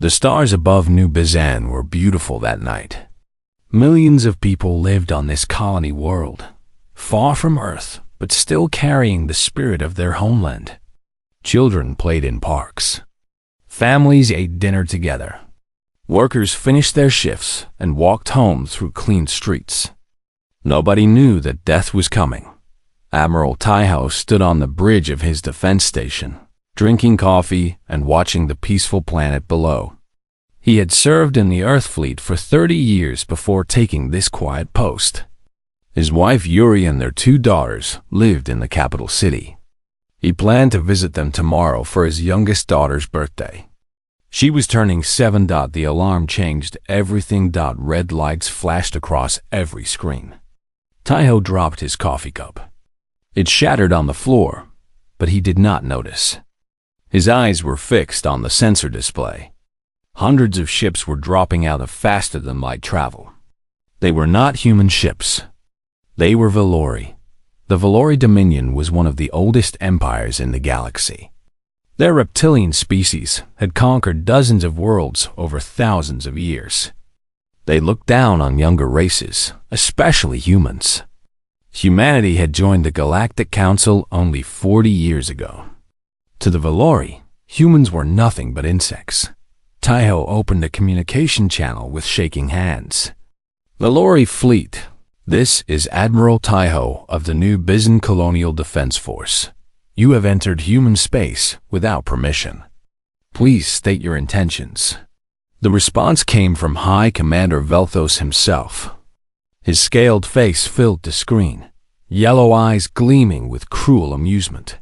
The stars above New Bizan were beautiful that night. Millions of people lived on this colony world, far from Earth, but still carrying the spirit of their homeland. Children played in parks. Families ate dinner together. Workers finished their shifts and walked home through clean streets. Nobody knew that death was coming. Admiral Taiho stood on the bridge of his defense station, drinking coffee and watching the peaceful planet below. He had served in the Earth fleet for 30 years before taking this quiet post. His wife Yuri and their 2 daughters lived in the capital city. He planned to visit them tomorrow for his youngest daughter's birthday. She was turning 7. The alarm changed everything. Red lights flashed across every screen. Taiho dropped his coffee cup. It shattered on the floor, but he did not notice. His eyes were fixed on the sensor display. Hundreds of ships were dropping out of faster-than-light travel. They were not human ships. They were Valori. The Valori Dominion was one of the oldest empires in the galaxy. Their reptilian species had conquered dozens of worlds over thousands of years. They looked down on younger races, especially humans. Humanity had joined the Galactic Council only 40 years ago. To the Valori, humans were nothing but insects. Taiho opened a communication channel with shaking hands. Valori Fleet. This is Admiral Taiho of the New Bizan Colonial Defense Force. You have entered human space without permission. Please state your intentions. The response came from High Commander Velthos himself. His scaled face filled the screen, yellow eyes gleaming with cruel amusement.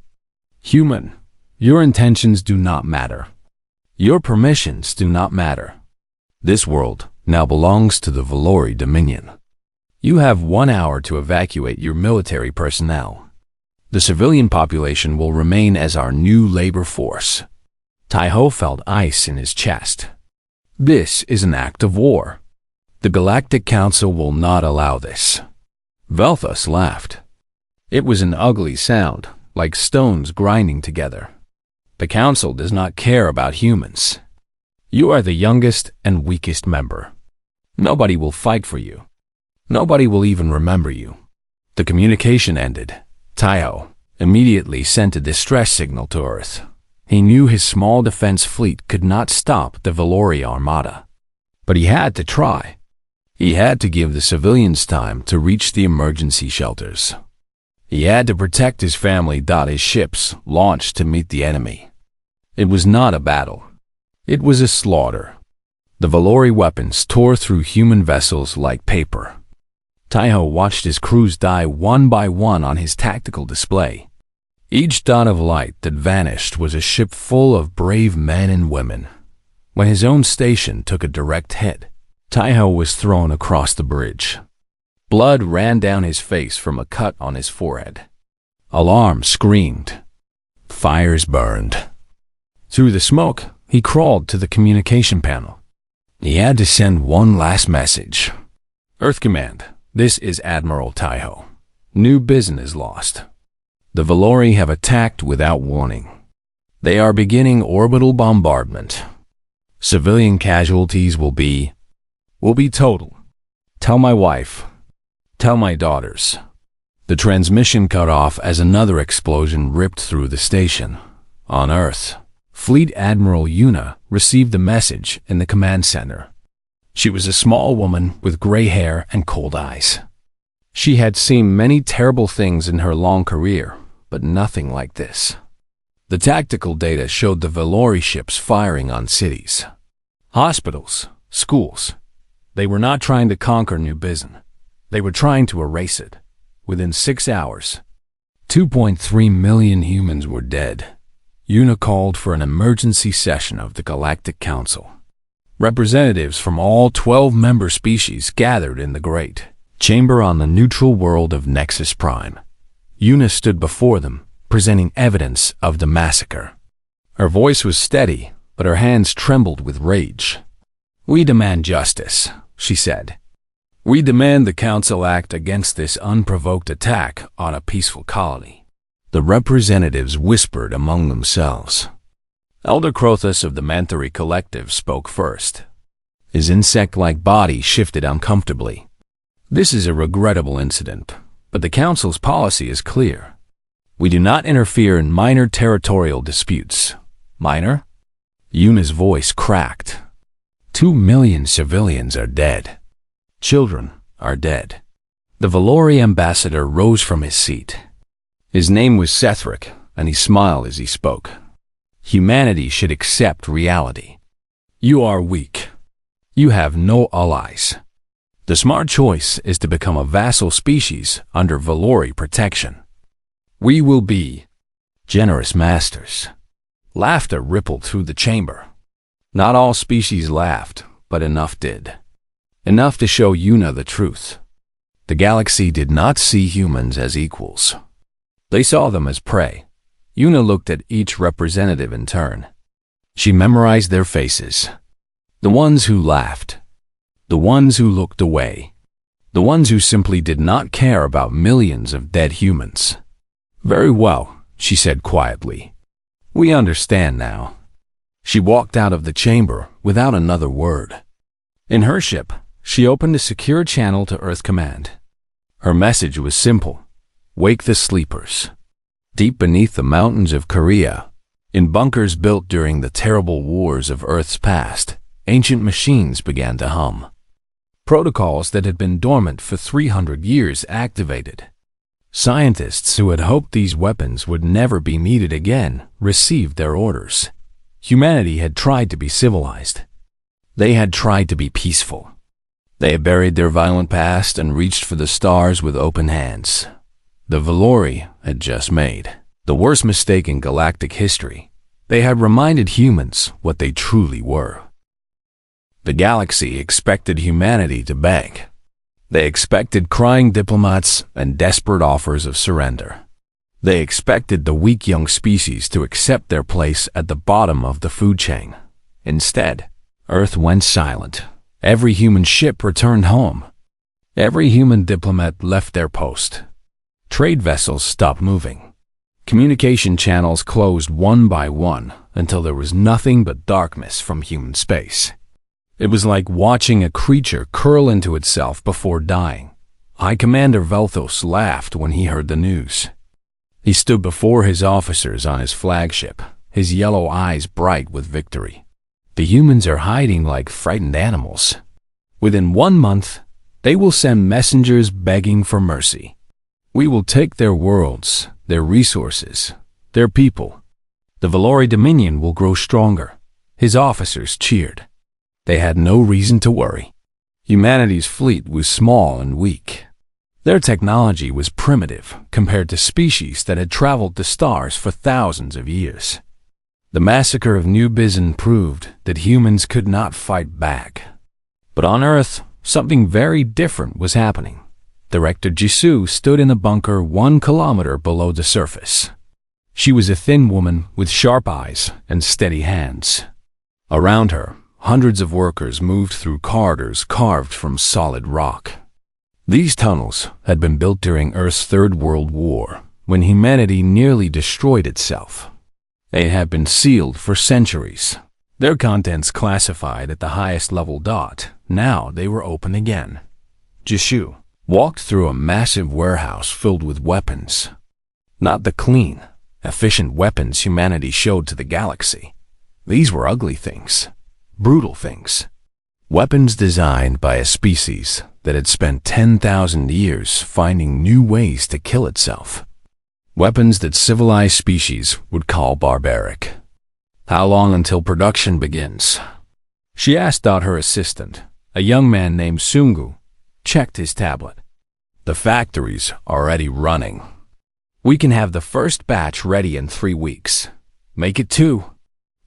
Human, your intentions do not matter. Your permissions do not matter. This world now belongs to the Valori Dominion. You have 1 hour to evacuate your military personnel. The civilian population will remain as our new labor force. Taiho felt ice in his chest. This is an act of war. The Galactic Council will not allow this. Velthus laughed. It was an ugly sound, like stones grinding together. The Council does not care about humans. You are the youngest and weakest member. Nobody will fight for you. Nobody will even remember you. The communication ended. Taiho immediately sent a distress signal to Earth. He knew his small defense fleet could not stop the Valori Armada. But he had to try. He had to give the civilians time to reach the emergency shelters. He had to protect his family. His ships launched to meet the enemy. It was not a battle. It was a slaughter. The Valori weapons tore through human vessels like paper. Taiho watched his crews die one by one on his tactical display. Each dot of light that vanished was a ship full of brave men and women. When his own station took a direct hit, Taiho was thrown across the bridge. Blood ran down his face from a cut on his forehead. Alarm screamed. Fires burned. Through the smoke, he crawled to the communication panel. He had to send one last message. Earth Command. This is Admiral Taiho. New Bizan is lost. The Valori have attacked without warning. They are beginning orbital bombardment. Civilian casualties will be total. Tell my wife. Tell my daughters. The transmission cut off as another explosion ripped through the station. On Earth, Fleet Admiral Yuna received the message in the command center. She was a small woman with gray hair and cold eyes. She had seen many terrible things in her long career, but nothing like this. The tactical data showed the Valori ships firing on cities, hospitals, schools. They were not trying to conquer New Bizan. They were trying to erase it. Within 6 hours, 2.3 million humans were dead. Yuna called for an emergency session of the Galactic Council. Representatives from all 12 member species gathered in the great chamber on the neutral world of Nexus Prime. Yuna stood before them, presenting evidence of the massacre. Her voice was steady, but her hands trembled with rage. "We demand justice," she said. "We demand the Council act against this unprovoked attack on a peaceful colony." The representatives whispered among themselves. Elder Crothus of the Manthuri Collective spoke first. His insect-like body shifted uncomfortably. This is a regrettable incident, but the Council's policy is clear. We do not interfere in minor territorial disputes. Minor? Yuna's voice cracked. 2 million civilians are dead. Children are dead. The Valori ambassador rose from his seat. His name was Sethric, and he smiled as he spoke. Humanity should accept reality. You are weak. You have no allies. The smart choice is to become a vassal species under Valori protection. We will be generous masters. Laughter rippled through the chamber. Not all species laughed, but enough did. Enough to show Yuna the truth. The galaxy did not see humans as equals. They saw them as prey. Yuna looked at each representative in turn. She memorized their faces. The ones who laughed. The ones who looked away. The ones who simply did not care about millions of dead humans. Very well, she said quietly. We understand now. She walked out of the chamber without another word. In her ship, she opened a secure channel to Earth Command. Her message was simple. Wake the sleepers. Deep beneath the mountains of Korea, in bunkers built during the terrible wars of Earth's past, ancient machines began to hum. Protocols that had been dormant for 300 years activated. Scientists who had hoped these weapons would never be needed again received their orders. Humanity had tried to be civilized. They had tried to be peaceful. They had buried their violent past and reached for the stars with open hands. The Valori had just made the worst mistake in galactic history. They had reminded humans what they truly were. The galaxy expected humanity to beg. They expected crying diplomats and desperate offers of surrender. They expected the weak young species to accept their place at the bottom of the food chain. Instead, Earth went silent. Every human ship returned home. Every human diplomat left their post. Trade vessels stopped moving. Communication channels closed one by one until there was nothing but darkness from human space. It was like watching a creature curl into itself before dying. High Commander Velthos laughed when he heard the news. He stood before his officers on his flagship, his yellow eyes bright with victory. The humans are hiding like frightened animals. Within 1 month, they will send messengers begging for mercy. We will take their worlds, their resources, their people. The Valori Dominion will grow stronger. His officers cheered. They had no reason to worry. Humanity's fleet was small and weak. Their technology was primitive compared to species that had traveled the stars for thousands of years. The massacre of New Bizan proved that humans could not fight back. But on Earth, something very different was happening. Director Jisoo stood in a bunker 1 kilometer below the surface. She was a thin woman with sharp eyes and steady hands. Around her, hundreds of workers moved through corridors carved from solid rock. These tunnels had been built during Earth's Third World War, when humanity nearly destroyed itself. They had been sealed for centuries. Their contents classified at the highest level . Now they were open again. Jisoo walked through a massive warehouse filled with weapons. Not the clean, efficient weapons humanity showed to the galaxy. These were ugly things, brutal things. Weapons designed by a species that had spent 10,000 years finding new ways to kill itself. Weapons that civilized species would call barbaric. How long until production begins? She asked out her assistant, a young man named Sungu, checked his tablet. The factory's already running. We can have the first batch ready in 3 weeks. Make it 2.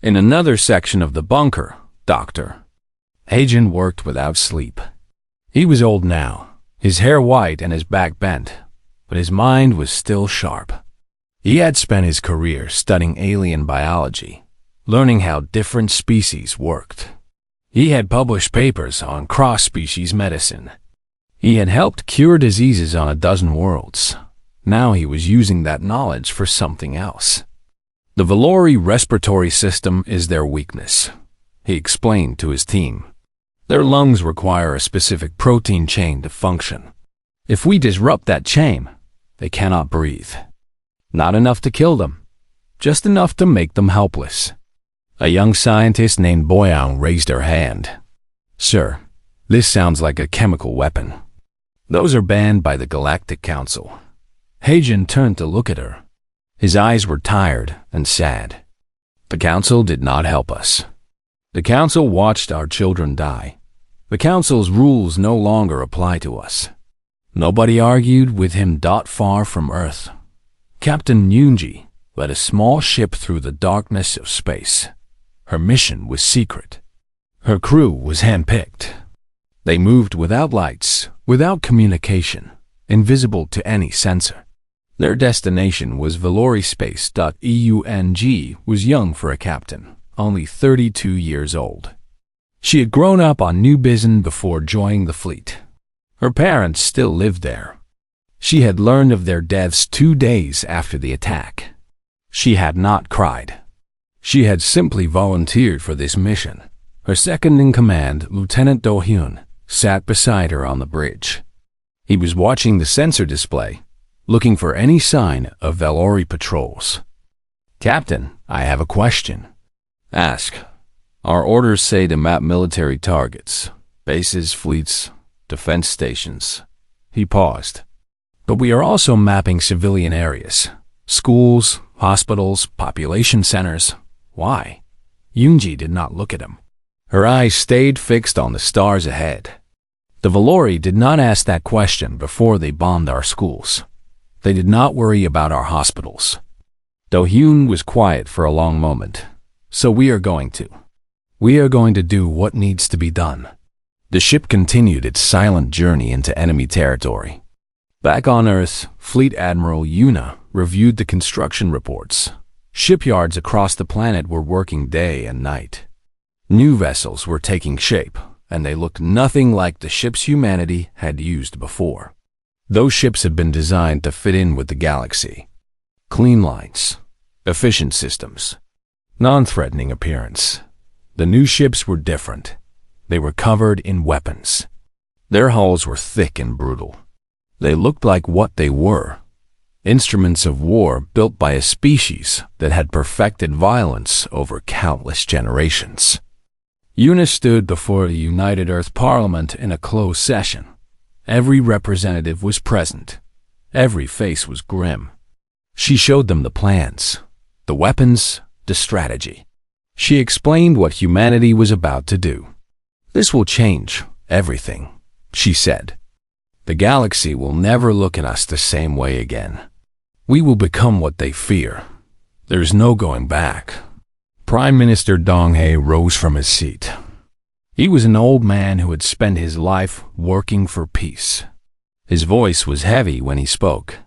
In another section of the bunker, Doctor. Heijin worked without sleep. He was old now, his hair white and his back bent, but his mind was still sharp. He had spent his career studying alien biology, learning how different species worked. He had published papers on cross-species medicine. He had helped cure diseases on a dozen worlds. Now he was using that knowledge for something else. The Valori respiratory system is their weakness, he explained to his team. Their lungs require a specific protein chain to function. If we disrupt that chain, they cannot breathe. Not enough to kill them, just enough to make them helpless. A young scientist named Boyang raised her hand. Sir, this sounds like a chemical weapon. Those are banned by the Galactic Council. Heijin turned to look at her. His eyes were tired and sad. The Council did not help us. The Council watched our children die. The Council's rules no longer apply to us. Nobody argued with him. Far from Earth, Captain Yunji led a small ship through the darkness of space. Her mission was secret. Her crew was handpicked. They moved without lights, without communication, invisible to any sensor. Their destination was Valori Space. Eung was young for a captain, only 32 years old. She had grown up on New Bizen before joining the fleet. Her parents still lived there. She had learned of their deaths 2 days after the attack. She had not cried. She had simply volunteered for this mission. Her second-in-command, Lieutenant Do-hyun, sat beside her on the bridge. He was watching the sensor display, looking for any sign of Valori patrols. Captain, I have a question. Ask. Our orders say to map military targets, bases, fleets, defense stations. He paused. But we are also mapping civilian areas, schools, hospitals, population centers. Why? Yunji did not look at him. Her eyes stayed fixed on the stars ahead. The Valori did not ask that question before they bombed our schools. They did not worry about our hospitals. Do-hyun was quiet for a long moment. So we are going to do what needs to be done. The ship continued its silent journey into enemy territory. Back on Earth, Fleet Admiral Yuna reviewed the construction reports. Shipyards across the planet were working day and night. New vessels were taking shape, and they looked nothing like the ships humanity had used before. Those ships had been designed to fit in with the galaxy. Clean lines, efficient systems, non-threatening appearance. The new ships were different. They were covered in weapons. Their hulls were thick and brutal. They looked like what they were, instruments of war built by a species that had perfected violence over countless generations. Yuna stood before the United Earth Parliament in a closed session. Every representative was present. Every face was grim. She showed them the plans, the weapons, the strategy. She explained what humanity was about to do. This will change everything, she said. The galaxy will never look at us the same way again. We will become what they fear. There's no going back. Prime Minister Dong-hae rose from his seat. He was an old man who had spent his life working for peace. His voice was heavy when he spoke.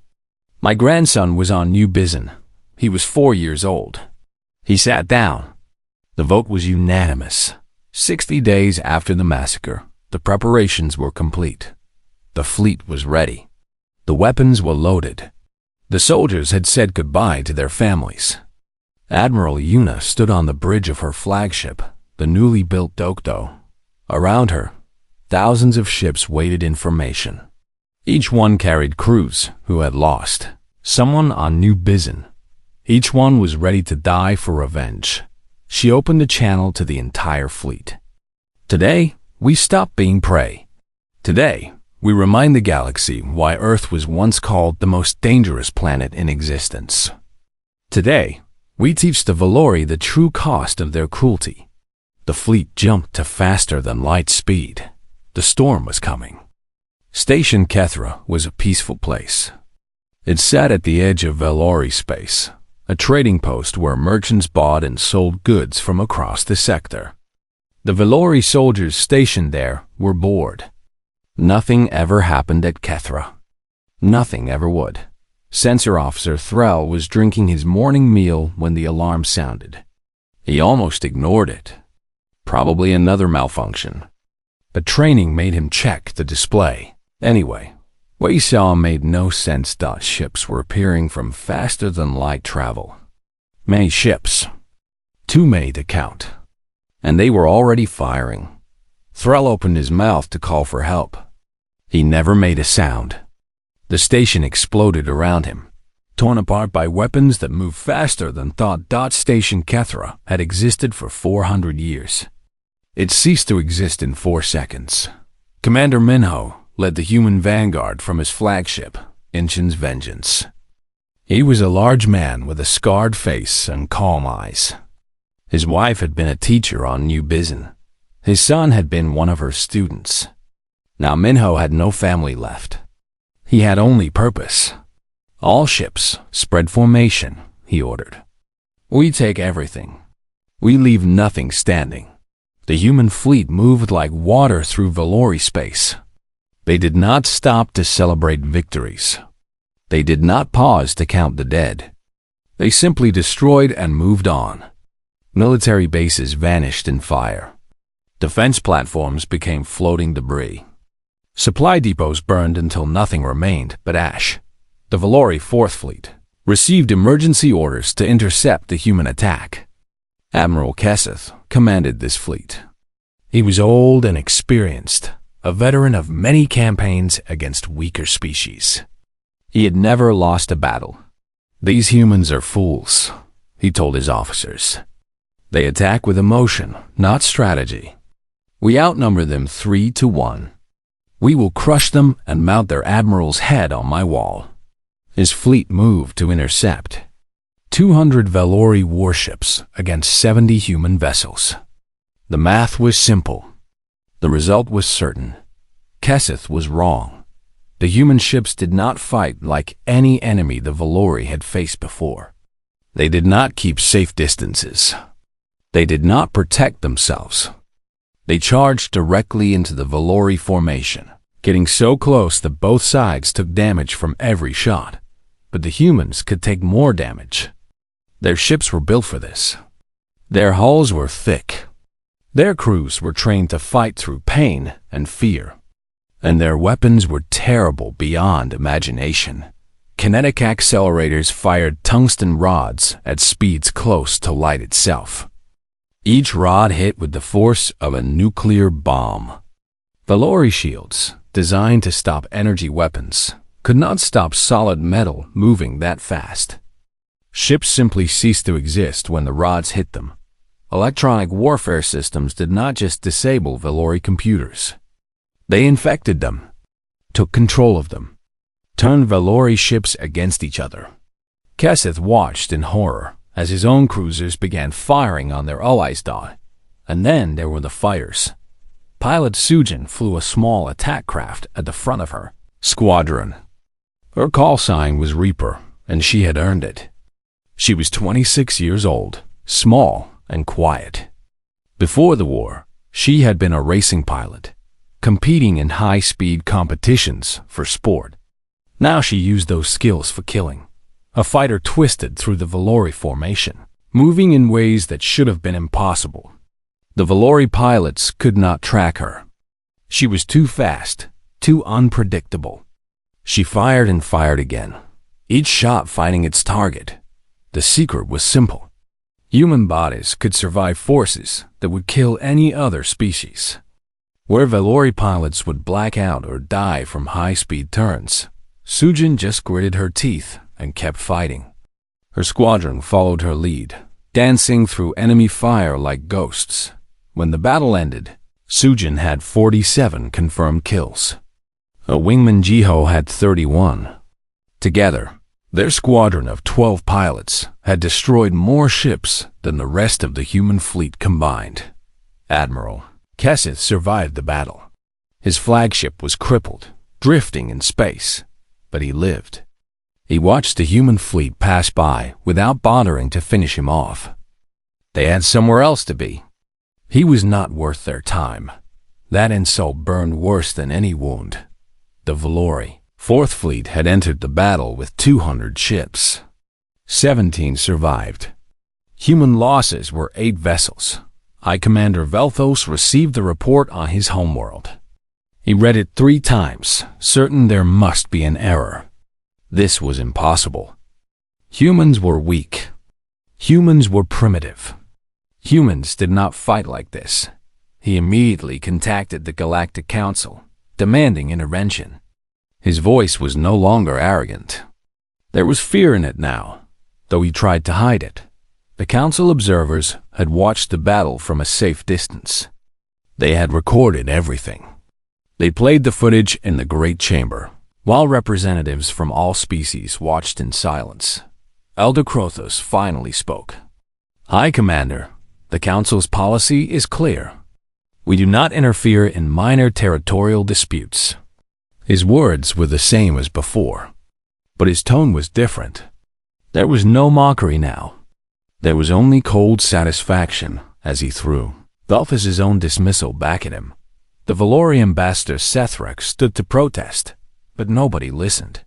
My grandson was on New Bizen. He was 4 years old. He sat down. The vote was unanimous. 60 days after the massacre, the preparations were complete. The fleet was ready. The weapons were loaded. The soldiers had said goodbye to their families. Admiral Yuna stood on the bridge of her flagship, the newly built Dokdo. Around her, thousands of ships waited in formation. Each one carried crews who had lost, someone on New Bizen. Each one was ready to die for revenge. She opened a channel to the entire fleet. Today, we stop being prey. Today, we remind the galaxy why Earth was once called the most dangerous planet in existence. Today, we teach the Valori the true cost of their cruelty. The fleet jumped to faster than light speed. The storm was coming. Station Kethra was a peaceful place. It sat at the edge of Valori space, a trading post where merchants bought and sold goods from across the sector. The Valori soldiers stationed there were bored. Nothing ever happened at Kethra. Nothing ever would. Sensor Officer Thrall was drinking his morning meal when the alarm sounded. He almost ignored it. Probably another malfunction. But training made him check the display. Anyway, what he saw made no sense. Ships were appearing from faster-than-light travel. Many ships. Too many to count. And they were already firing. Thrall opened his mouth to call for help. He never made a sound. The station exploded around him, torn apart by weapons that moved faster than thought. Station Kethra had existed for 400 years. It ceased to exist in 4 seconds. Commander Minho led the human vanguard from his flagship, Inchin's Vengeance. He was a large man with a scarred face and calm eyes. His wife had been a teacher on New Bizin. His son had been one of her students. Now Minho had no family left. He had only purpose. All ships, spread formation, he ordered. We take everything. We leave nothing standing. The human fleet moved like water through Valori space. They did not stop to celebrate victories. They did not pause to count the dead. They simply destroyed and moved on. Military bases vanished in fire. Defense platforms became floating debris. Supply depots burned until nothing remained but ash. The Valori 4th Fleet received emergency orders to intercept the human attack. Admiral Kesseth commanded this fleet. He was old and experienced, a veteran of many campaigns against weaker species. He had never lost a battle. These humans are fools, he told his officers. They attack with emotion, not strategy. We outnumber them 3-1. We will crush them and mount their admiral's head on my wall. His fleet moved to intercept 200 Valori warships against 70 human vessels. The math was simple. The result was certain. Kesseth was wrong. The human ships did not fight like any enemy the Valori had faced before. They did not keep safe distances. They did not protect themselves. They charged directly into the Valori formation, getting so close that both sides took damage from every shot. But the humans could take more damage. Their ships were built for this. Their hulls were thick. Their crews were trained to fight through pain and fear. And their weapons were terrible beyond imagination. Kinetic accelerators fired tungsten rods at speeds close to light itself. Each rod hit with the force of a nuclear bomb. Valori shields, designed to stop energy weapons, could not stop solid metal moving that fast. Ships simply ceased to exist when the rods hit them. Electronic warfare systems did not just disable Valori computers. They infected them, took control of them, turned Valori ships against each other. Kesseth watched in horror as his own cruisers began firing on their allies. And then there were the fires. Pilot Sujin flew a small attack craft at the front of her squadron. Her call sign was Reaper, and she had earned it. She was 26 years old, small and quiet. Before the war, she had been a racing pilot, competing in high-speed competitions for sport. Now she used those skills for killing. A fighter twisted through the Valori formation, moving in ways that should have been impossible. The Valori pilots could not track her. She was too fast, too unpredictable. She fired and fired again, each shot finding its target. The secret was simple. Human bodies could survive forces that would kill any other species. Where Valori pilots would black out or die from high-speed turns, Sujin just gritted her teeth and kept fighting. Her squadron followed her lead, dancing through enemy fire like ghosts. When the battle ended, Sujin had 47 confirmed kills. A wingman Jiho had 31. Together, their squadron of 12 pilots had destroyed more ships than the rest of the human fleet combined. Admiral Kesseth survived the battle. His flagship was crippled, drifting in space, but he lived. He watched the human fleet pass by without bothering to finish him off. They had somewhere else to be. He was not worth their time. That insult burned worse than any wound. The Valori 4th Fleet had entered the battle with 200 ships. 17 survived. Human losses were 8 vessels. High Commander Velthos received the report on his homeworld. He read it 3 times, certain there must be an error. This was impossible. Humans were weak. Humans were primitive. Humans did not fight like this. He immediately contacted the Galactic Council, demanding intervention. His voice was no longer arrogant. There was fear in it now, though he tried to hide it. The Council observers had watched the battle from a safe distance. They had recorded everything. They played the footage in the Great Chamber, while representatives from all species watched in silence. Elder Crothos finally spoke. "High Commander, the Council's policy is clear. We do not interfere in minor territorial disputes." His words were the same as before, but his tone was different. There was no mockery now. There was only cold satisfaction as he threw Velphus's own dismissal back at him. The Valori ambassador Sethrak stood to protest, but nobody listened.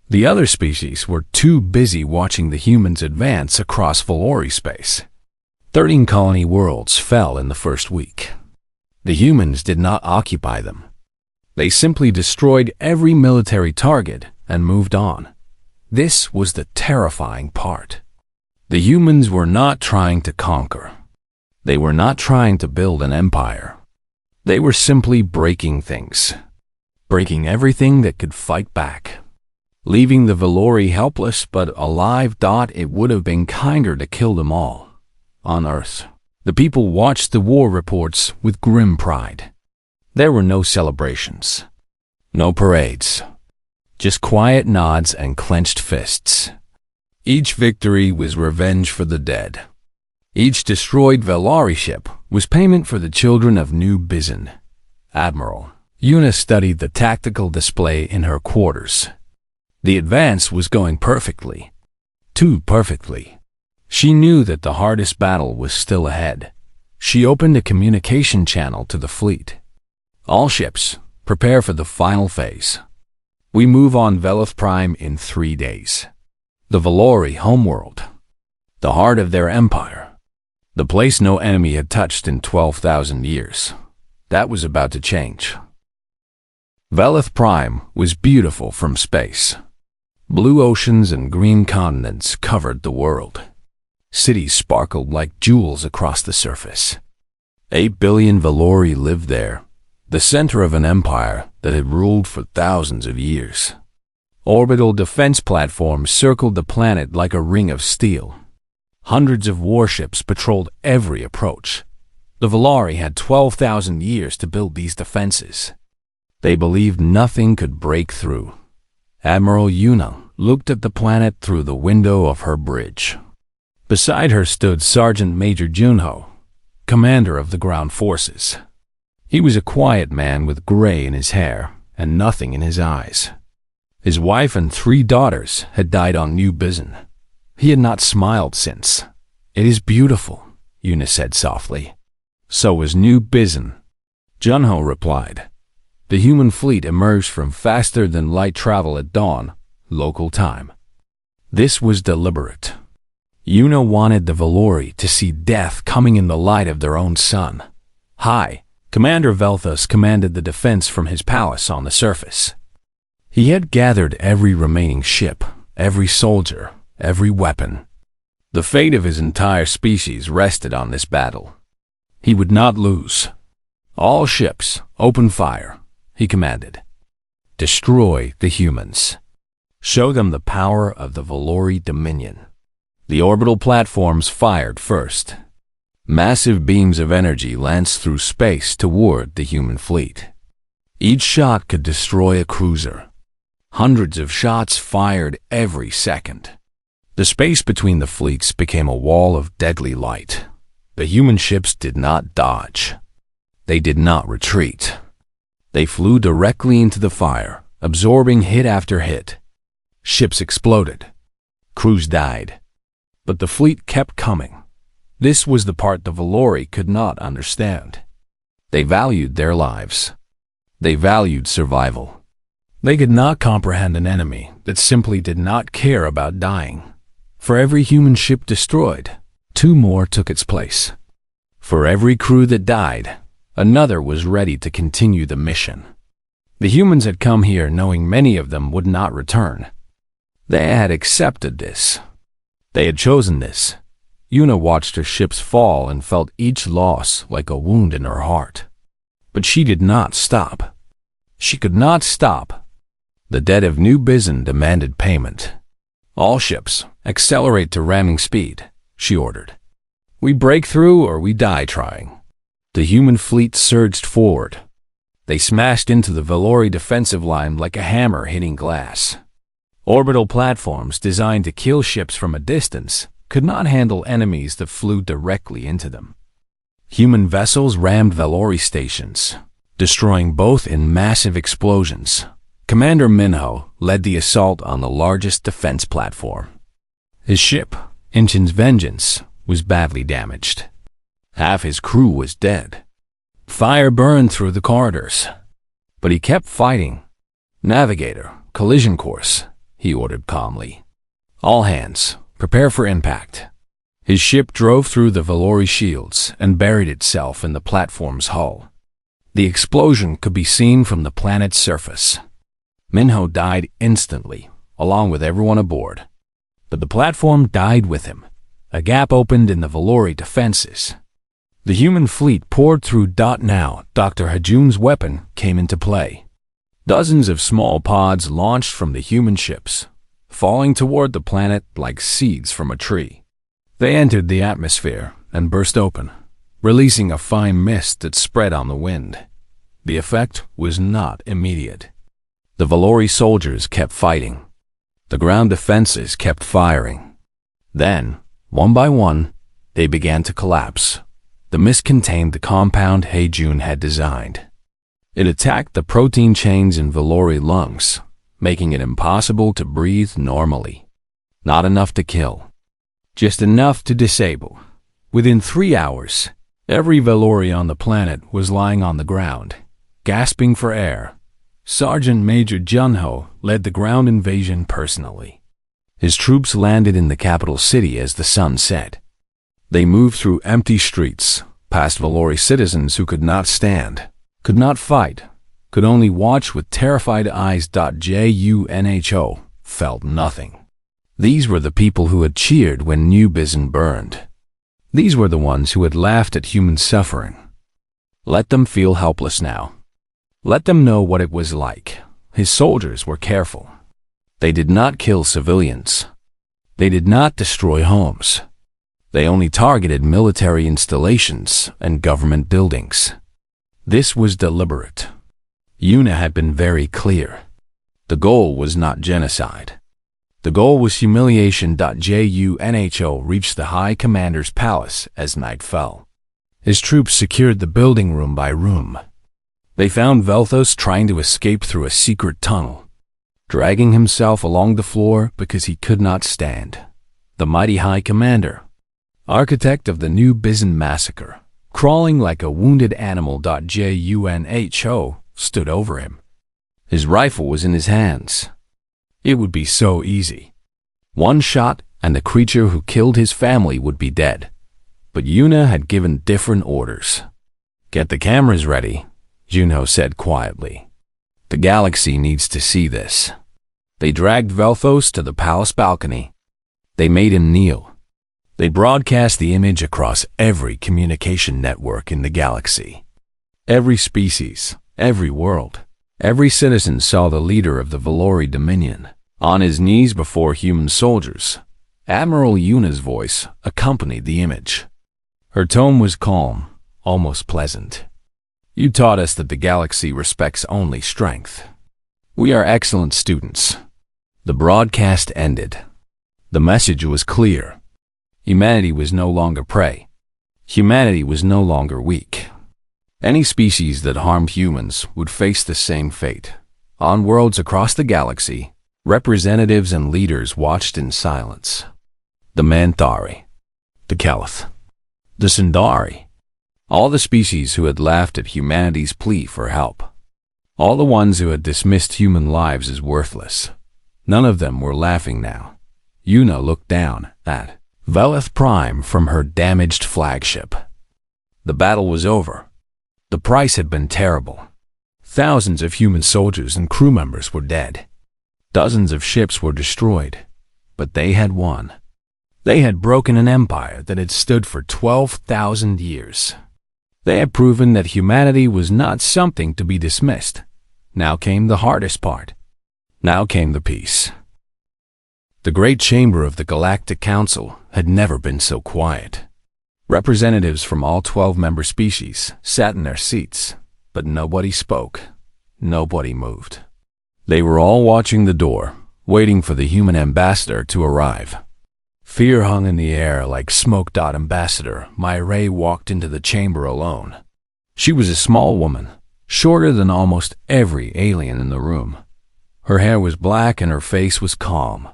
The other species were too busy watching the humans advance across Valori space. 13 colony worlds fell in the first week. The humans did not occupy them. They simply destroyed every military target and moved on. This was the terrifying part. The humans were not trying to conquer. They were not trying to build an empire. They were simply breaking things. Breaking everything that could fight back. Leaving the Valori helpless but alive. It would have been kinder to kill them all. On Earth, the people watched the war reports with grim pride. There were no celebrations. No parades. Just quiet nods and clenched fists. Each victory was revenge for the dead. Each destroyed Valori ship was payment for the children of New Bizin. Admiral Una studied the tactical display in her quarters. The advance was going perfectly. Too perfectly. She knew that the hardest battle was still ahead. She opened a communication channel to the fleet. "All ships, prepare for the final phase. We move on Velith Prime in 3 days. The Valori homeworld. The heart of their empire. The place no enemy had touched in 12,000 years. That was about to change." Velith Prime was beautiful from space. Blue oceans and green continents covered the world. Cities sparkled like jewels across the surface. 8 billion Valori lived there, the center of an empire that had ruled for thousands of years. Orbital defense platforms circled the planet like a ring of steel. Hundreds of warships patrolled every approach. The Valori had 12,000 years to build these defenses. They believed nothing could break through. Admiral Una looked at the planet through the window of her bridge. Beside her stood Sergeant Major Junho, commander of the ground forces. He was a quiet man with gray in his hair and nothing in his eyes. His wife and 3 daughters had died on New Bizin. He had not smiled since. "It is beautiful," Una said softly. "So was New Bizin," Junho replied. The human fleet emerged from faster-than-light travel at dawn, local time. This was deliberate. Una wanted the Valori to see death coming in the light of their own sun. High Commander Velthus commanded the defense from his palace on the surface. He had gathered every remaining ship, every soldier, every weapon. The fate of his entire species rested on this battle. He would not lose. "All ships, open fire," he commanded. "Destroy the humans. Show them the power of the Valori Dominion." The orbital platforms fired first. Massive beams of energy lanced through space toward the human fleet. Each shot could destroy a cruiser. Hundreds of shots fired every second. The space between the fleets became a wall of deadly light. The human ships did not dodge. They did not retreat. They flew directly into the fire, absorbing hit after hit. Ships exploded. Crews died. But the fleet kept coming. This was the part the Valori could not understand. They valued their lives. They valued survival. They could not comprehend an enemy that simply did not care about dying. For every human ship destroyed, 2 more took its place. For every crew that died, another was ready to continue the mission. The humans had come here knowing many of them would not return. They had accepted this. They had chosen this, Yuna watched her ships fall and felt each loss like a wound in her heart. But she did not stop. She could not stop. The debt of New Bizen demanded payment. "All ships, accelerate to ramming speed," she ordered. "We break through or we die trying." The human fleet surged forward. They smashed into the Valori defensive line like a hammer hitting glass. Orbital platforms designed to kill ships from a distance could not handle enemies that flew directly into them. Human vessels rammed Valori stations, destroying both in massive explosions. Commander Minho led the assault on the largest defense platform. His ship, Inchin's Vengeance, was badly damaged. Half his crew was dead. Fire burned through the corridors. But he kept fighting. "Navigator, collision course," he ordered calmly. "All hands, prepare for impact." His ship drove through the Valori shields and buried itself in the platform's hull. The explosion could be seen from the planet's surface. Minho died instantly, along with everyone aboard. But the platform died with him. A gap opened in the Valori defenses. The human fleet poured through. Now, Dr. Hajun's weapon came into play. Dozens of small pods launched from the human ships, falling toward the planet like seeds from a tree. They entered the atmosphere and burst open, releasing a fine mist that spread on the wind. The effect was not immediate. The Valori soldiers kept fighting. The ground defenses kept firing. Then, one by one, they began to collapse. The mist contained the compound Hajun had designed. It attacked the protein chains in Valori lungs, making it impossible to breathe normally. Not enough to kill. Just enough to disable. Within 3 hours, every Valori on the planet was lying on the ground, gasping for air. Sergeant Major Junho led the ground invasion personally. His troops landed in the capital city as the sun set. They moved through empty streets, past Valori citizens who could not stand, could not fight, could only watch with terrified eyes. Junho felt nothing. These were the people who had cheered when New Bizen burned. These were the ones who had laughed at human suffering. Let them feel helpless now. Let them know what it was like. His soldiers were careful. They did not kill civilians. They did not destroy homes. They only targeted military installations and government buildings. This was deliberate. Yuna had been very clear. The goal was not genocide. The goal was humiliation. Junho reached the High Commander's palace as night fell. His troops secured the building room by room. They found Velthos trying to escape through a secret tunnel, dragging himself along the floor because he could not stand. The mighty High Commander, architect of the New Bizen massacre, crawling like a wounded animal. Junho stood over him. His rifle was in his hands. It would be so easy. One shot and the creature who killed his family would be dead. But Yuna had given different orders. "Get the cameras ready," Junho said quietly. "The galaxy needs to see this." They dragged Velthos to the palace balcony. They made him kneel. They broadcast the image across every communication network in the galaxy. Every species, every world, every citizen saw the leader of the Valori Dominion on his knees before human soldiers. Admiral Yuna's voice accompanied the image. Her tone was calm, almost pleasant. "You taught us that the galaxy respects only strength. We are excellent students." The broadcast ended. The message was clear. Humanity was no longer prey. Humanity was no longer weak. Any species that harmed humans would face the same fate. On worlds across the galaxy, representatives and leaders watched in silence. The Manthari, the Kelith, the Sindari, all the species who had laughed at humanity's plea for help. All the ones who had dismissed human lives as worthless. None of them were laughing now. Yuna looked down at Velith Prime from her damaged flagship. The battle was over. The price had been terrible. Thousands of human soldiers and crew members were dead. Dozens of ships were destroyed. But they had won. They had broken an empire that had stood for 12,000 years. They had proven that humanity was not something to be dismissed. Now came the hardest part. Now came the peace. The great chamber of the Galactic Council had never been so quiet. Representatives from all 12 member species sat in their seats, but nobody spoke. Nobody moved. They were all watching the door, waiting for the human ambassador to arrive. Fear hung in the air like smoke. Ambassador Myray walked into the chamber alone. She was a small woman, shorter than almost every alien in the room. Her hair was black and her face was calm.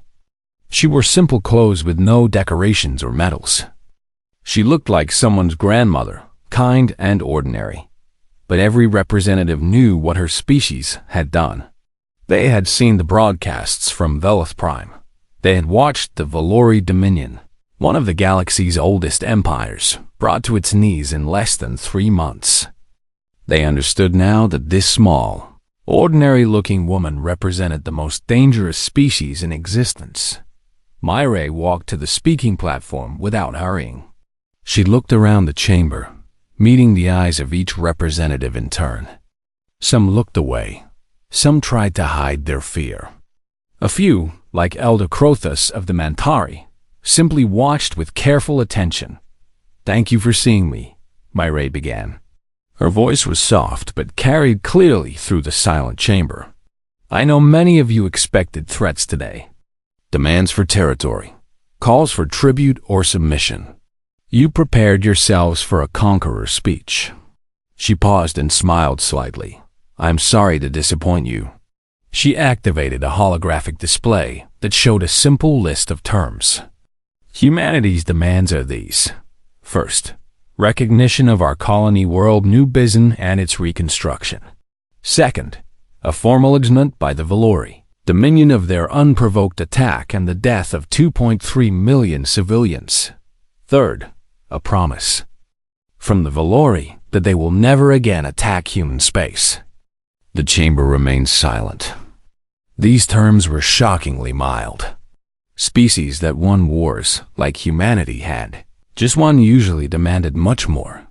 She wore simple clothes with no decorations or medals. She looked like someone's grandmother, kind and ordinary. But every representative knew what her species had done. They had seen the broadcasts from Velith Prime. They had watched the Valori Dominion, one of the galaxy's oldest empires, brought to its knees in less than 3 months. They understood now that this small, ordinary-looking woman represented the most dangerous species in existence. Myray walked to the speaking platform without hurrying. She looked around the chamber, meeting the eyes of each representative in turn. Some looked away. Some tried to hide their fear. A few, like Elder Crothus of the Mantari, simply watched with careful attention. "Thank you for seeing me," Myray began. Her voice was soft but carried clearly through the silent chamber. "I know many of you expected threats today. Demands for territory, calls for tribute or submission. You prepared yourselves for a conqueror's speech." She paused and smiled slightly. "I'm sorry to disappoint you." She activated a holographic display that showed a simple list of terms. Humanity's demands are these. First, recognition of our colony world New Bizin and its reconstruction. Second, a formal acknowledgement by the Valori, Dominion, of their unprovoked attack and the death of 2.3 million civilians. Third, a promise from the Valori that they will never again attack human space. The chamber remained silent. These terms were shockingly mild. Species that won wars, like humanity had, just one usually demanded much more.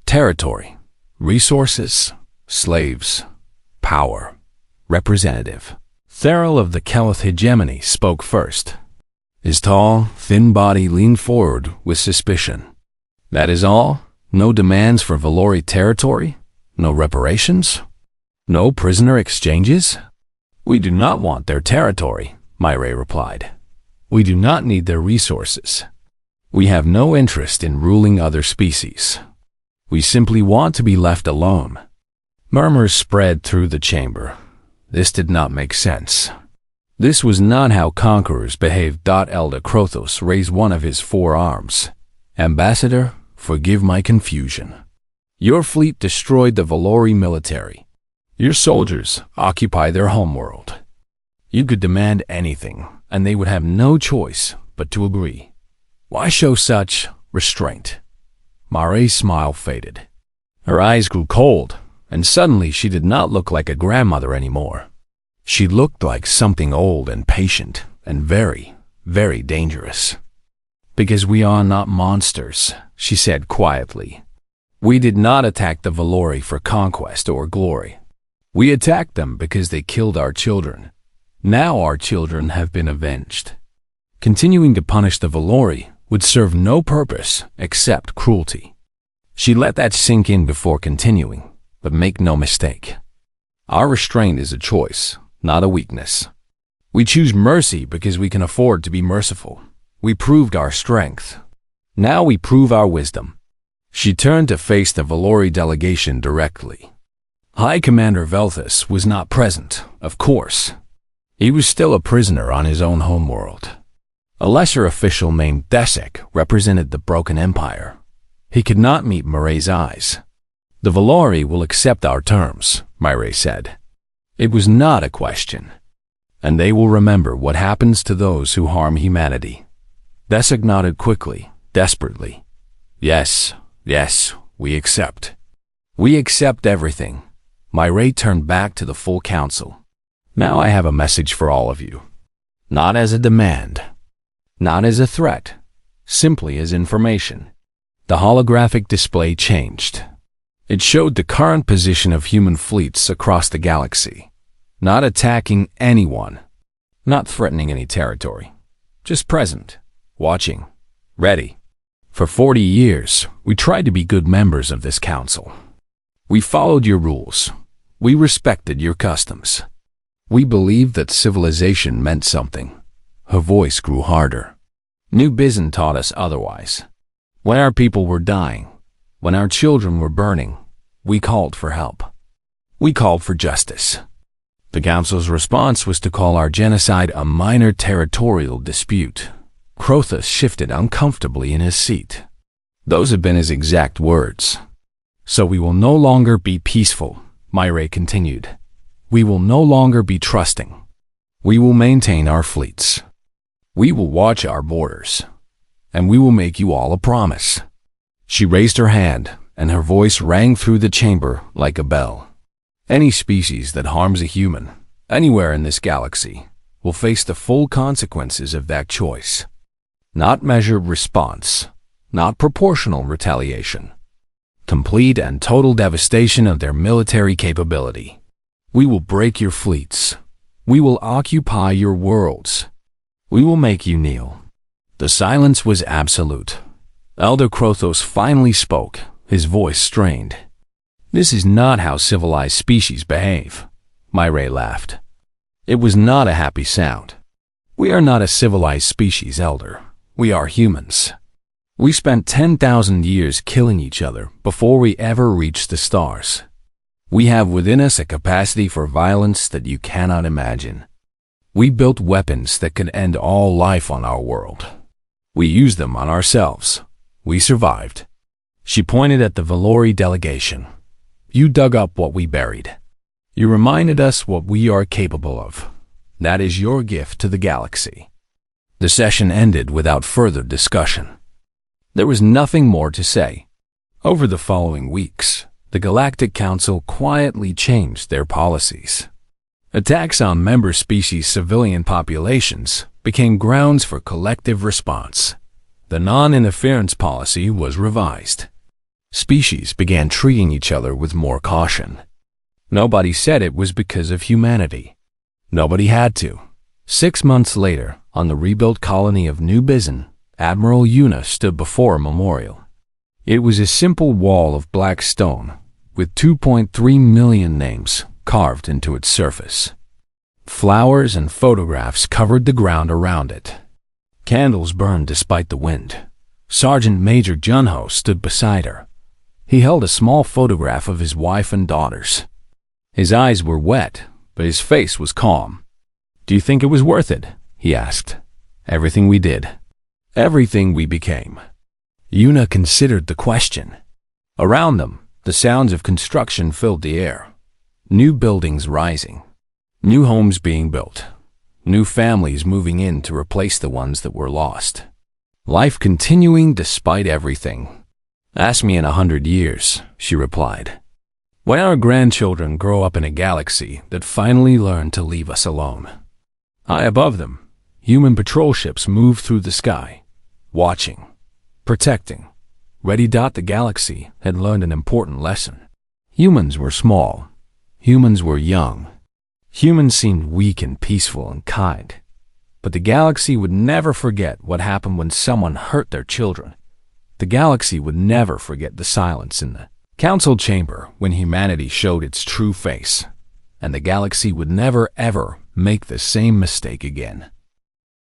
Territory, resources, slaves, power. Representative Theral of the Kelith hegemony spoke first. His tall, thin body leaned forward with suspicion. "That is all? No demands for Valori territory? No reparations? No prisoner exchanges?" "We do not want their territory," Myray replied. "We do not need their resources. We have no interest in ruling other species. We simply want to be left alone." Murmurs spread through the chamber. This did not make sense. This was not how conquerors behaved. Elder Crothos raised one of his 4 arms. "Ambassador, forgive my confusion. Your fleet destroyed the Valori military. Your soldiers occupy their homeworld. You could demand anything, and they would have no choice but to agree. Why show such restraint?" Maray's smile faded. Her eyes grew cold, and suddenly she did not look like a grandmother anymore. She looked like something old and patient and very, very dangerous. "Because we are not monsters," she said quietly. "We did not attack the Valori for conquest or glory. We attacked them because they killed our children. Now our children have been avenged. Continuing to punish the Valori would serve no purpose except cruelty." She let that sink in before continuing, but make no mistake. Our restraint is a choice, not a weakness. We choose mercy because we can afford to be merciful. We proved our strength. Now we prove our wisdom. She turned to face the Valori delegation directly. High Commander Velthus was not present, of course. He was still a prisoner on his own homeworld. A lesser official named Desek represented the Broken Empire. He could not meet Murray's eyes. "The Valori will accept our terms," Myray said. It was not a question. "And they will remember what happens to those who harm humanity." Desek nodded quickly, desperately. Yes, we accept. We accept everything." Myray turned back to the full council. "Now I have a message for all of you. Not as a demand. Not as a threat. simply as information. The holographic display changed. It showed the current position of human fleets across the galaxy, not attacking anyone, not threatening any territory, just present, watching, ready. For 40 years, we tried to be good members of this council. We followed your rules. We respected your customs. We believed that civilization meant something. Her voice grew harder. New Bizan taught us otherwise. When our people were dying, when our children were burning, we called for help. We called for justice. The council's response was to call our genocide a minor territorial dispute. Crothus shifted uncomfortably in his seat. Those have been his exact words. So we will no longer be peaceful, Myre continued. We will no longer be trusting. We will maintain our fleets. We will watch our borders. And we will make you all a promise. She raised her hand, and her voice rang through the chamber like a bell. Any species that harms a human, anywhere in this galaxy, will face the full consequences of that choice. Not measured response, not proportional retaliation. Complete and total devastation of their military capability. We will break your fleets. We will occupy your worlds. We will make you kneel. The silence was absolute. Elder Crothos finally spoke, his voice strained. This is not how civilized species behave, Myre laughed. It was not a happy sound. We are not a civilized species, Elder. We are humans. We spent 10,000 years killing each other before we ever reached the stars. We have within us a capacity for violence that you cannot imagine. We built weapons that could end all life on our world. We used them on ourselves. We survived. She pointed at the Valori delegation. You dug up what we buried. You reminded us what we are capable of. That is your gift to the galaxy. The session ended without further discussion. There was nothing more to say. Over the following weeks, the Galactic Council quietly changed their policies. Attacks on member species' civilian populations became grounds for collective response. The non-interference policy was revised. Species began treating each other with more caution. Nobody said it was because of humanity. Nobody had to. 6 months later, on the rebuilt colony of New Bizan, Admiral Una stood before a memorial. It was a simple wall of black stone, with 2.3 million names carved into its surface. Flowers and photographs covered the ground around it. Candles burned despite the wind. Sergeant Major Junho stood beside her. He held a small photograph of his wife and daughters. His eyes were wet, but his face was calm. Do you think it was worth it? He asked. Everything we did. Everything we became. Una considered the question. Around them, the sounds of construction filled the air. New buildings rising. New homes being built. New families moving in to replace the ones that were lost. Life continuing despite everything. Ask me in 100 years, she replied. When our grandchildren grow up in a galaxy that finally learned to leave us alone. High above them, human patrol ships move through the sky, watching, protecting. Ready. The galaxy had learned an important lesson. Humans were small. Humans were young. Humans seemed weak and peaceful and kind. But the galaxy would never forget what happened when someone hurt their children. The galaxy would never forget the silence in the council chamber when humanity showed its true face. And the galaxy would never ever make the same mistake again.